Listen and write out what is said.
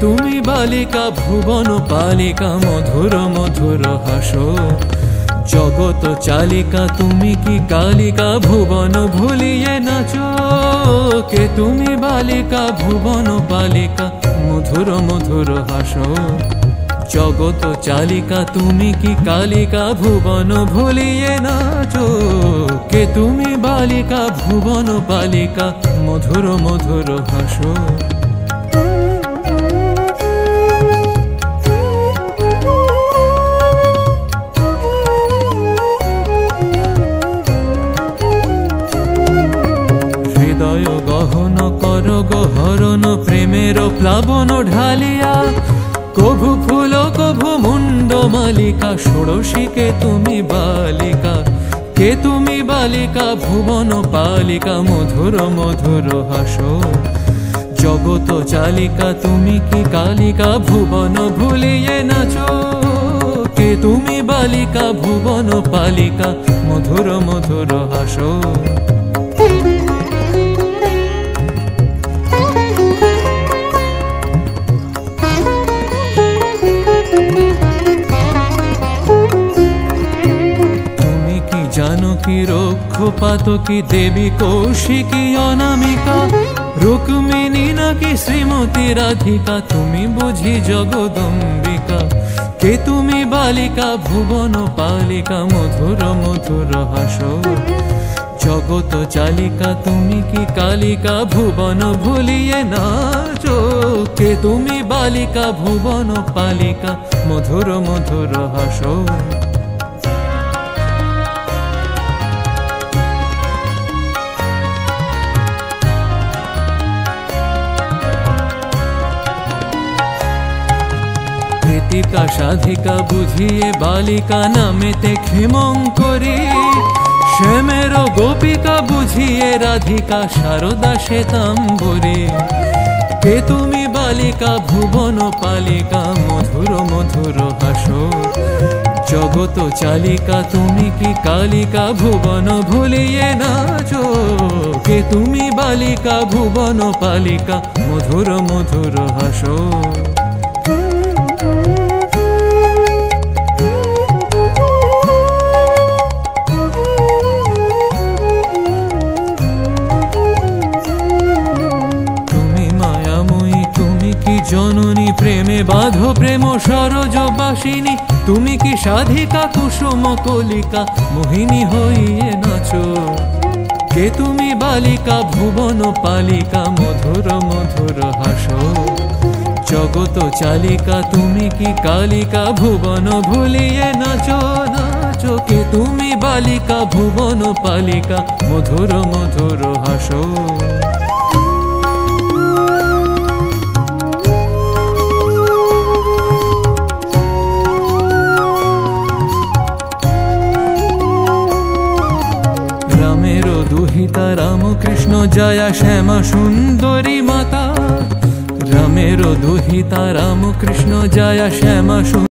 তুমি বালিকা ভুবন পালিকা মধুর মধুর হাসো জগত চালিকা তুমি কি কালিকা ভুবন ভুলিয়ে নাচো কে তুমি বালিকা ভুবন পালিকা মধুর মধুর হাসো জগত চালিকা তুমি কি কালিকা ভুবন ভুলিয়ে নাচো কে তুমি বালিকা ভুবন পালিকা মধুর মধুর হাসো হৃদয় গহন কর গহরণ প্রেমের প্লাবন ঢালিয়া কভু ফুল কভু মুন্ড মালিকা ষোড়শীকে তুমি বালিকা কে তুমি বালিকা ভুবন পালিকা মধুর মধুর হাসো জগত চালিকা তুমি কি কালিকা ভুবন ভুলিয়ে নাচো কে তুমি বালিকা ভুবন পালিকা মধুর মধুর হাসো জানকী রক্ষপাতকী দেবী কৌশিকী অনামিকা রুক্মিণী নাকি শ্রীমতী রাধিকা তুমি বুঝি জগদম্বিকা কে তুমি বালিকা ভুবন পালিকা মধুর মধুর হাসো জগত চালিকা তুমি কি কালিকা ভুবন ভুলিয়ে নাচো কে তুমি বালিকা ভুবন পালিকা মধুর মধুর হাসো কৃতিকা সাধিকা বুঝিয়ে বালিকা নামেতে ক্ষেমঙ্করী শ্যামের গোপিকা বুঝিয়ে রাধিকা শারদা শ্বেতাম্বরী কে তুমি বালিকা ভুবন পালিকা মধুর মধুর হাসো জগত চালিকা তুমি কি কালিকা ভুবন ভুলিয়ে নাচো কে তুমি বালিকা ভুবন পালিকা মধুর মধুর হাসো জননী প্রেমে বাঁধো প্রেম সরজবাসিনী তুমি কি সাধিকা কুসুম কলিকা মোহিনী হইয়ে নাচো কে তুমি বালিকা ভুবন পালিকা মধুর মধুর হাসো জগত চালিকা তুমি কি কালিকা ভুবন ভুলিয়ে নাচো নাচো কে তুমি বালিকা ভুবন পালিকা মধুর মধুর হাসো দুহিতা রামকৃষ্ণ জয়া শ্যামা সুন্দরী মাতা রামের দুহিতা রামকৃষ্ণ জয়া শ্যামা